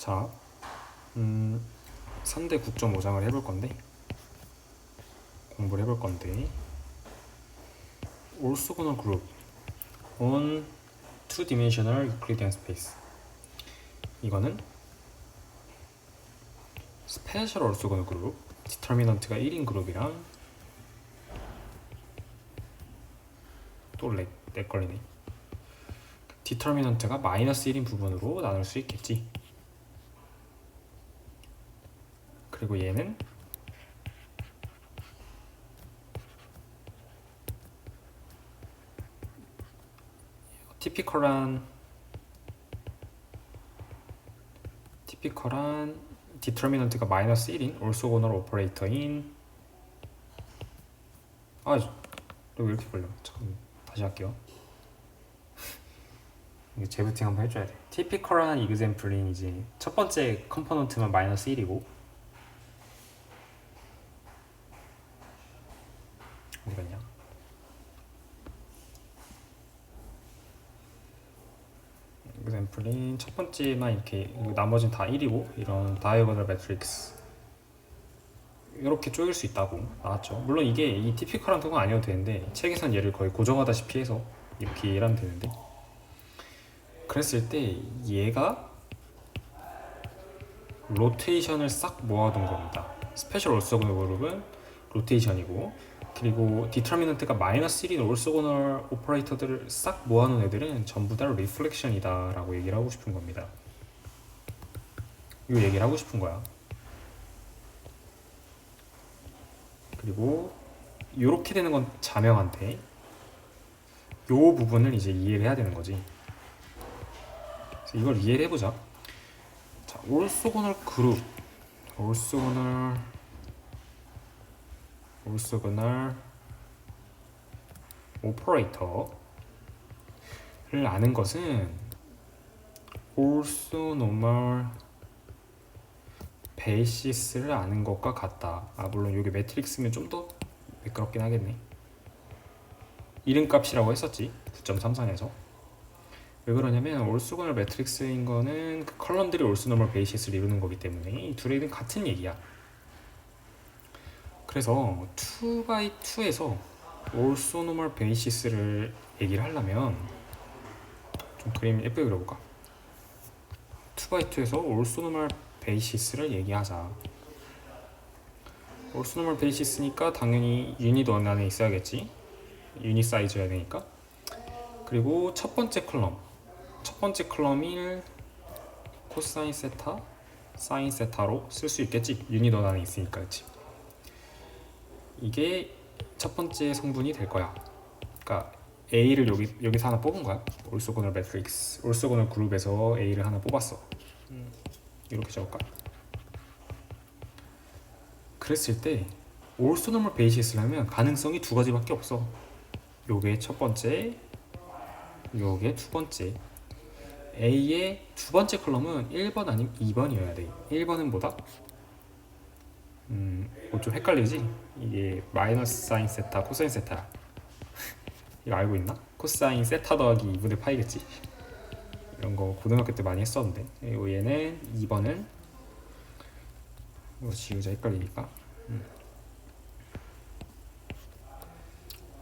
자, 3대 9.5장을 해볼 건데, 공부를 해볼 건데, orthogonal group on two-dimensional Euclidean space. 이거는 스페셜 orthogonal group, 디터미넌트가 1인 그룹이랑 또 렉 걸리네. 디터미넌트가 마이너스 1인 부분으로 나눌 수 있겠지. 그리고 얘는 티피컬한 디터미넌트가 마이너스 1인 orthogonal 오퍼레이터인 왜 이렇게 걸려? 잠깐 다시 할게요. 이거 재부팅 한번 해줘야 돼. 티피컬한 이그젬플인 이제 첫 번째 컴포넌트만 마이너스 1이고 어디 갔냐? 이그젬플인 첫 번째만 이렇게, 나머지는 다 1이고 이런 다이어고널 매트릭스 이렇게 쪼일 수 있다고 나왔죠. 물론 이게 이 티피컬한 경우는 아니어도 되는데 책에선 얘를 거의 고정하다시피 해서 이렇게 이해를 하면 되는데, 그랬을 때 얘가 로테이션을 싹 모아둔 겁니다. 스페셜 orthogonal 그룹은 로테이션이고, 그리고 디터미넌트가 마이너스 1인 orthogonal 오퍼레이터들을 싹 모아놓은 애들은 전부 다 리플렉션이다 라고 얘기를 하고 싶은 겁니다. 이 얘기를 하고 싶은 거야. 그리고 이렇게 되는 건 자명한데 이 부분을 이제 이해를 해야 되는 거지. 그래서 이걸 이해를 해보자. 자, orthogonal 그룹, orthogonal 오퍼레이터를 아는 것은 orthonormal 베이시스를 아는 것과 같다. 물론 이게 매트릭스면 좀 더 매끄럽긴 하겠네. 이름값이라고 했었지, 9.33에서. 왜 그러냐면 orthogonal 매트릭스인 거는 그 컬럼들이 orthonormal 베이시스를 이루는 거기 때문에 이 둘은 같은 얘기야. 그래서 2x2에서 orthonormal 베이시스를 얘기를 하려면 좀 그림 예쁘게 그려볼까? 2x2에서 orthonormal 베이시스를 얘기하자. orthonormal 베이시스니까 당연히 유닛 원 안에 있어야겠지. 유닛 사이즈여야 되니까. 그리고 첫 번째 컬럼을 코사인 세타, 사인 세타로 쓸 수 있겠지. 유닛 원 안에 있으니까. 그치? 이게 첫 번째 성분이 될 거야. 그러니까 A를 여기서 하나 뽑은 거야. orthogonal 매트릭스, orthogonal 그룹에서 A를 하나 뽑았어. 이렇게 적을까? 그랬을 때 orthonormal 베이시스를 하면 가능성이 두 가지밖에 없어. 요게 첫 번째, 요게 두 번째. A의 두 번째 컬럼은 1번 아니면 2번이어야 돼. 1번은 뭐다? 좀 헷갈리지? 이게 마이너스 사인 세타, 코사인 세타야. 이거 알고 있나? 코사인 세타 더하기 2분의 파이겠지? 이런 거 고등학교 때 많이 했었는데. 그리고 얘는 2번은 이거 지우자, 헷갈리니까.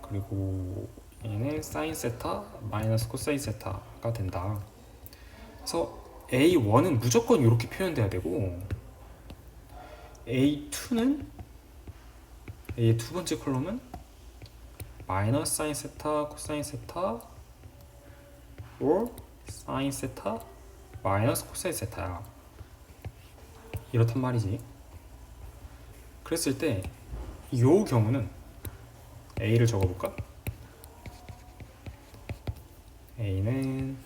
그리고 얘는 사인 세타 마이너스 코사인 세타가 된다. 그래서 A1은 무조건 이렇게 표현돼야 되고, A2는 A의 두 번째 컬럼은 마이너스 사인 세타 코사인 세타 or 사인 세타 마이너스 코사인 세타야. 이렇단 말이지. 그랬을 때 이 경우는 A를 적어볼까? A는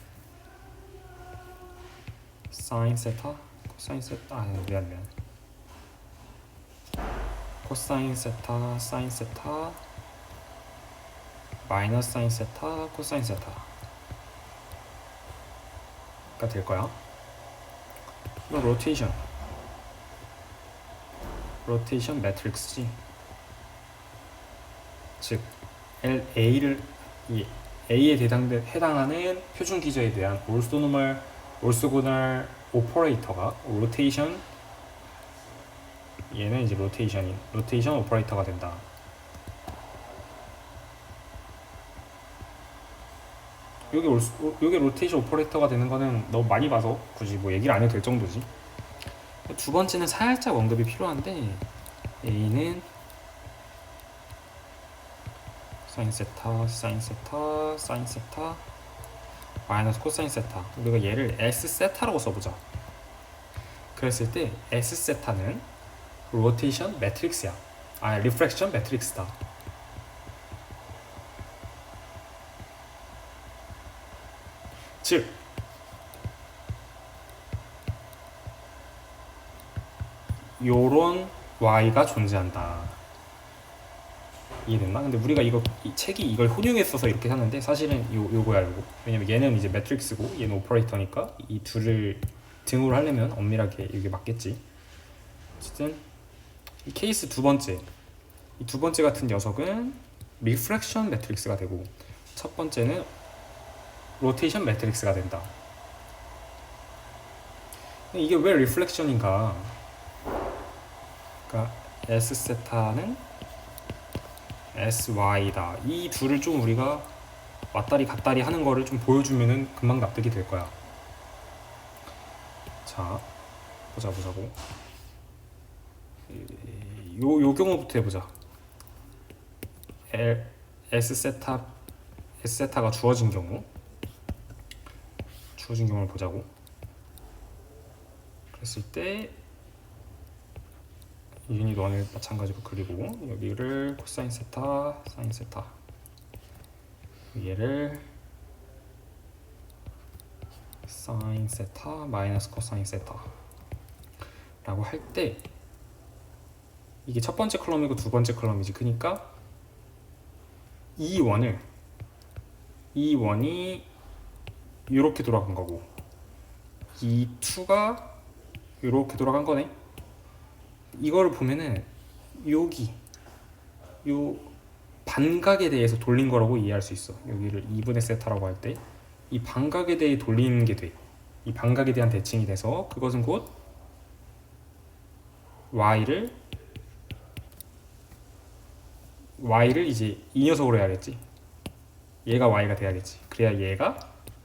사인 세타 코사인 세타, 미안 코사인 세타 사인 세타 마이너스 사인 세타 코사인 세타가 될 거야. 이거 로테이션 매트릭스지. 즉 A에 해당하는 표준 기저에 대한 orthogonal 오퍼레이터가 로테이션, 얘는 이제 로테이션 오퍼레이터가 된다. 요게 로테이션 오퍼레이터가 되는 거는 너무 많이 봐서 굳이 뭐 얘기를 안 해도 될 정도지. 두 번째는 살짝 언급이 필요한데, A는 사인 세타, 사인 세타, 사인 세타 마이너스 코사인 세타. 우리가 얘를 S 세타라고 써보자. 그랬을 때 S 세타는 로테이션 매트릭스야. 리프렉션 매트릭스다. 즉 요런 Y가 존재한다. 이해됐나? 근데 우리가 이 책이 이걸 혼용했어서 이렇게 하는데 사실은 요거야 요거. 왜냐면 얘는 이제 매트릭스고 얘는 오퍼레이터니까 이 둘을 등호를 하려면 엄밀하게 이게 맞겠지. 어쨌든 이 케이스 두 번째, 이 두 번째 같은 녀석은 리프렉션 매트릭스가 되고 첫 번째는 로테이션 매트릭스가 된다. 이게 왜 리플렉션인가? 그러니까 S 세타는 SY다. 이 둘을 좀 우리가 왔다리 갔다리 하는 거를 좀 보여주면은 금방 납득이 될 거야. 자, 보자고. 요 경우부터 해보자. S 세타가 주어진 경우를 보자고. 그랬을 때 유닛 1을 마찬가지로 그리고 여기를 코사인 세타, 사인 세타, 얘를 사인 세타 마이너스 코사인 세타 라고 할 때 이게 첫 번째 컬럼이고 두 번째 컬럼이지. 그러니까 이 원이 이렇게 돌아간 거고 이 2가 이렇게 돌아간 거네. 이거를 보면은 여기 요 반각에 대해서 돌린 거라고 이해할 수 있어. 여기를 2분의 세타라고 할 때 이 반각에 대해 돌리는 게 돼. 이 반각에 대한 대칭이 돼서 그것은 곧 y를 이제 이 녀석으로 해야겠지. 얘가 y가 돼야겠지. 그래야 얘가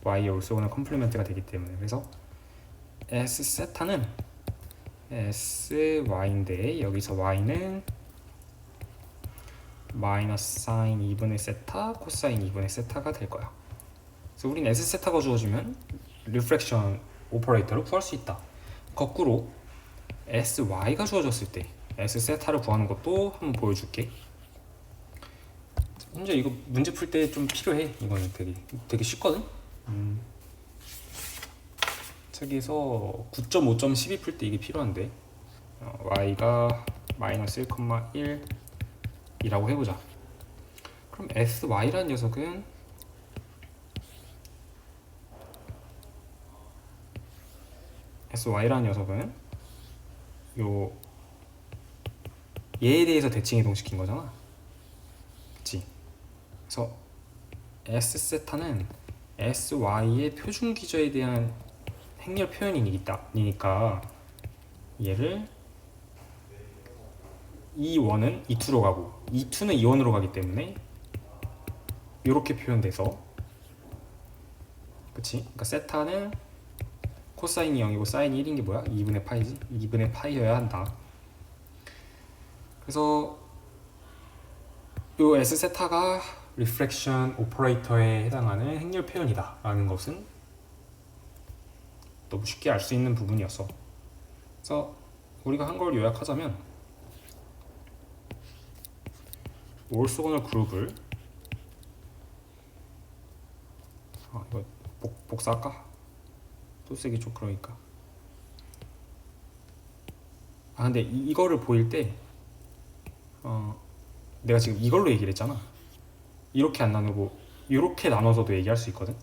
y의 올소거나 컴플리멘트가 되기 때문에. 그래서 S 세타는 SY인데 여기서 Y는 마이너스 사인 2분의 세타 코사인 2분의 세타가 될 거야. 그래서 우린 S 세타가 주어지면 리프렉션 오퍼레이터를 구할 수 있다. 거꾸로 SY가 주어졌을 때 S 세타를 구하는 것도 한번 보여줄게. 먼저 이거 문제 풀 때 좀 필요해. 이거는 되게 쉽거든. 책에서 9.5.12 풀 때 이게 필요한데 y가 마이너스 1,1 이라고 해보자. 그럼 sy라는 녀석은 얘에 대해서 대칭 이동시킨 거잖아. 그치? 그래서 S 세타는 SY의 표준 기저에 대한 행렬 표현이니까 얘를 E1은 E2로 가고 E2는 E1으로 가기 때문에 이렇게 표현돼서, 그치? 그러니까 세타는 코사인이 0이고 사인이 1인 게 뭐야? 2분의 파이지? 2분의 파이여야 한다. 그래서 요 S 세타가 리프렉션 오퍼레이터에 해당하는 행렬 표현이다 라는 것은 너무 쉽게 알 수 있는 부분이었어. 그래서 우리가 한 걸 요약하자면 올소거널 그룹을 이거 복사할까? 또 쓰기 좀 그러니까. 근데 이거를 보일 때 내가 지금 이걸로 얘기를 했잖아. 이렇게 안 나누고 이렇게 나눠서도 얘기할 수 있거든.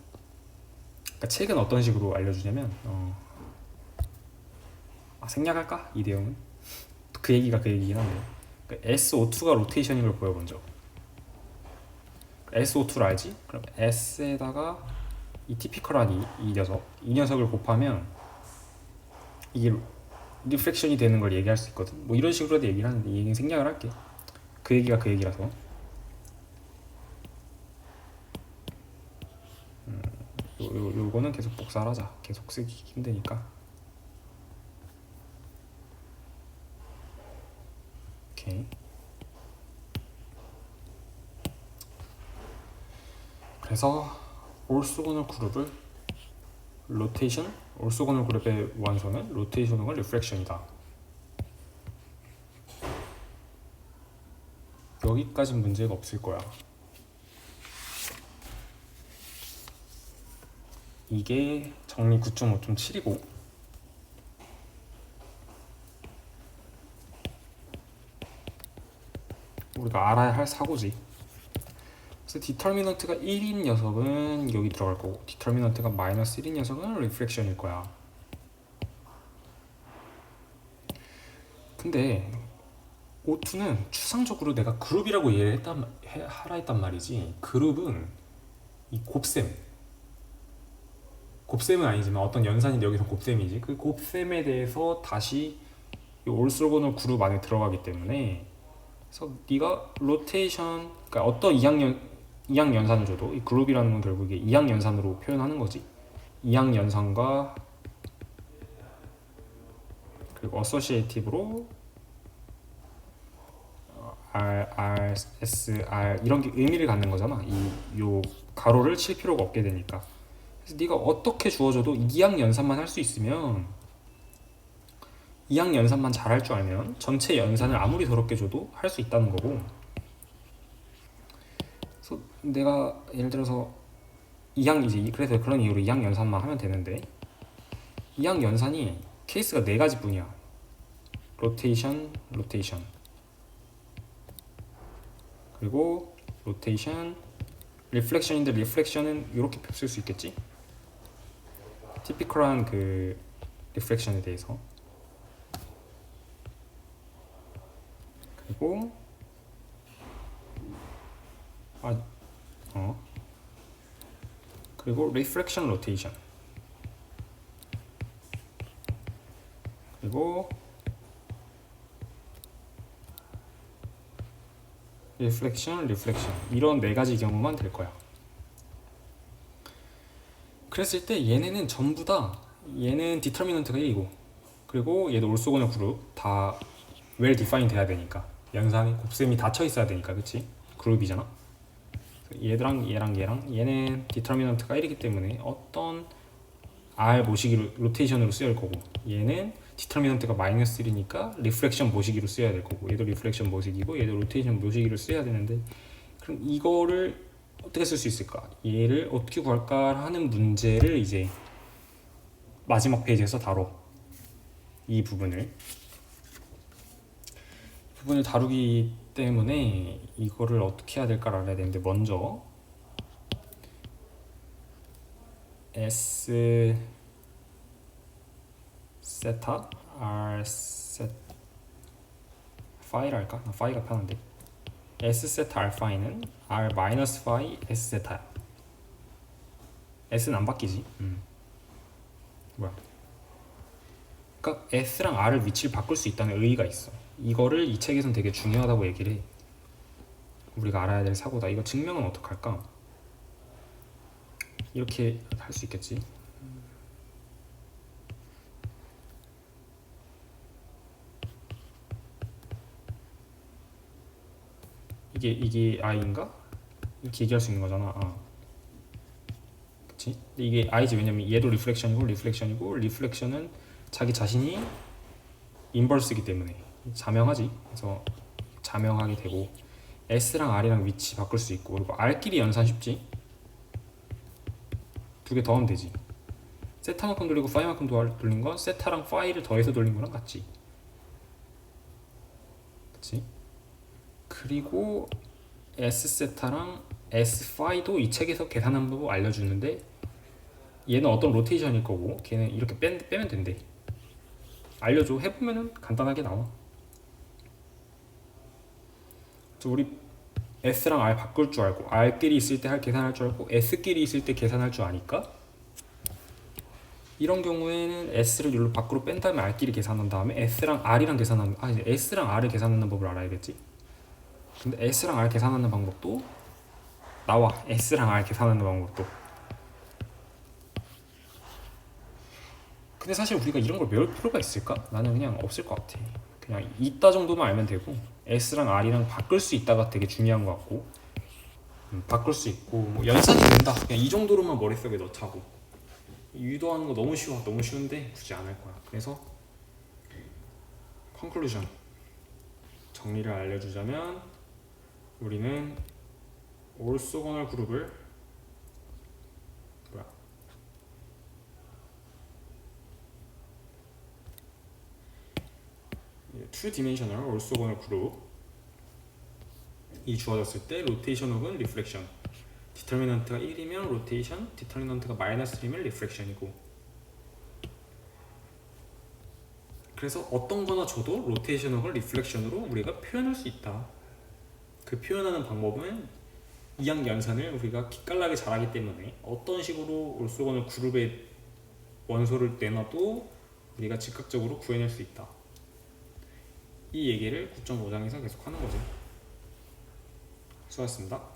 그러니까 책은 어떤 식으로 알려주냐면 생략할까? 이 내용은 그 얘기가 그 얘기긴 한데, 그러니까 SO2가 로테이션인 걸 보여 먼저. SO2를 알지? 그럼 S에다가 이 티피컬한 이 녀석을 곱하면 이게 리플렉션이 되는 걸 얘기할 수 있거든. 뭐 이런 식으로도 얘기를 하는데 이 얘기는 생략을 할게. 그 얘기가 그 얘기라서. 요거는 계속 복사를 하자. 계속 쓰기 힘드니까. 오케이. 그래서 올소고널 그룹을 로테이션, 올소고널 그룹의 완성은 로테이션과 리플렉션이다. 여기까지 문제가 없을 거야. 이게 정리 9.5.7이고 우리가 알아야 할 사고지. 그래서 디터미넌트가 1인 녀석은 여기 들어갈 거고 디터미넌트가 마이너스 1인 녀석은 리플렉션일 거야. 근데 O2는 추상적으로 내가 그룹이라고 이해를 하라 했단 말이지. 그룹은 이 곱셈은 아니지만 어떤 연산인데 여기서 곱셈이지. 그 곱셈에 대해서 다시 이 올소고널 그룹 안에 들어가기 때문에 그래서 네가 로테이션, 그러니까 어떤 이항 연산을 줘도 이 그룹이라는 건 결국 이게 이항 연산으로 표현하는 거지. 이항 연산과 그리고 어소시에이티브로 R, S, R 이런 게 의미를 갖는 거잖아. 요 가로를 칠 필요가 없게 되니까. 그래서 네가 어떻게 주어줘도 이항 연산만 할 수 있으면 이항 연산만 잘할 줄 알면 전체 연산을 아무리 더럽게 줘도 할 수 있다는 거고. 그래서 내가 예를 들어서 이항이지. 그래서 그런 이유로 이항 연산만 하면 되는데 이항 연산이 케이스가 네 가지뿐이야. 로테이션, 그리고 로테이션, 리플렉션인데 리플렉션은 이렇게 쓸 수 있겠지? 티피컬한 그 리플렉션에 대해서. 그리고 그리고 리플렉션 로테이션. 그리고 리플렉션 이런 네 가지 경우만 될 거야. 그랬을 때 얘네는 전부 다 얘는 디터미넌트가 1이고 그리고 얘도 올소고널 그룹 다 웰 디파인 돼야 되니까 연산이 곱셈이 닫혀 있어야 되니까 그치? 그룹이잖아. 얘랑 얘는 디터미넌트가 1이기 때문에 어떤 R 모시기로 로테이션으로 쓰여야 할 거고 얘는 디터미넌트가 마이너스 1이니까 리플렉션 모시기로 쓰여야 될 거고 얘도 리플렉션 모시기고 얘도 로테이션 모시기로 쓰여야 되는데 그럼 이거를 어떻게 쓸 수 있을까? 얘를 어떻게 구할까 하는 문제를 이제 마지막 페이지에서 다뤄. 이 부분을 다루기 때문에 이거를 어떻게 해야 될까를 알아야 되는데 먼저 S 세타 R 세 파이를 할까? 나 파이가 편한데 S 세타 R 파이는 R 마이너스 파이 S 세타야. S는 안 바뀌지. 뭐야? 그러니까 S랑 R을 위치를 바꿀 수 있다는 의의가 있어. 이거를 이 책에서는 되게 중요하다고 얘기를 해. 우리가 알아야 될 사고다. 이거 증명은 어떻게 할까? 이렇게 할 수 있겠지. 이게 I인가? 이렇게 얘기할 수 있는 거잖아. 그치? 근데 이게 I지. 왜냐면 얘도 리플렉션이고 리플렉션은 자기 자신이 인버스이기 때문에 자명하지. 그래서 자명하게 되고 S랑 R이랑 위치 바꿀 수 있고 그리고 R끼리 연산 쉽지. 두 개 더하면 되지. 세타만큼 돌리고 파이만큼 돌린 건 세타랑 파이를 더해서 돌린 거랑 같지. 그치? 그리고 S 세타랑 S 파이도 이 책에서 계산한 법 알려주는데 얘는 어떤 로테이션일 거고 걔는 이렇게 빼면 된대. 알려줘. 해보면은 간단하게 나와. 우리 S랑 R 바꿀 줄 알고 R끼리 있을 때 계산할 줄 알고 S끼리 있을 때 계산할 줄 아니까 이런 경우에는 s를 여기로 밖으로 뺀 다음에 r끼리 계산한 다음에 s랑 r이랑 계산하는 이제 s랑 r을 계산하는 법을 알아야겠지. 근데 s랑 r 계산하는 방법도 나와. s랑 r 계산하는 방법도. 근데 사실 우리가 이런 걸 외울 필요가 있을까? 나는 그냥 없을 것 같아. 그냥 있다 정도만 알면 되고 s랑 r이랑 바꿀 수 있다가 되게 중요한 것 같고 바꿀 수 있고 뭐 연산이 된다. 그냥 이 정도로만 머릿속에 넣자고. 유도하는 거 너무 쉬워. 너무 쉬운데 굳이 안 할 거야. 그래서 컨클루전 정리를 알려주자면 우리는 올소거널 그룹을 투 디멘셔널 올소거널 그룹이 주어졌을 때 로테이션 혹은 리플렉션 디터미넌트가 1이면 로테이션, 디터미넌트가 마이너스 3면 리플렉션이고 그래서 어떤 거나 줘도 로테이션 혹은 리플렉션으로 우리가 표현할 수 있다. 그 표현하는 방법은 이항 연산을 우리가 기깔나게 잘하기 때문에 어떤 식으로 올소거널 그룹의 원소를 내놔도 우리가 즉각적으로 구해낼 수 있다. 이 얘기를 9.5장에서 계속 하는 거죠. 수고하셨습니다.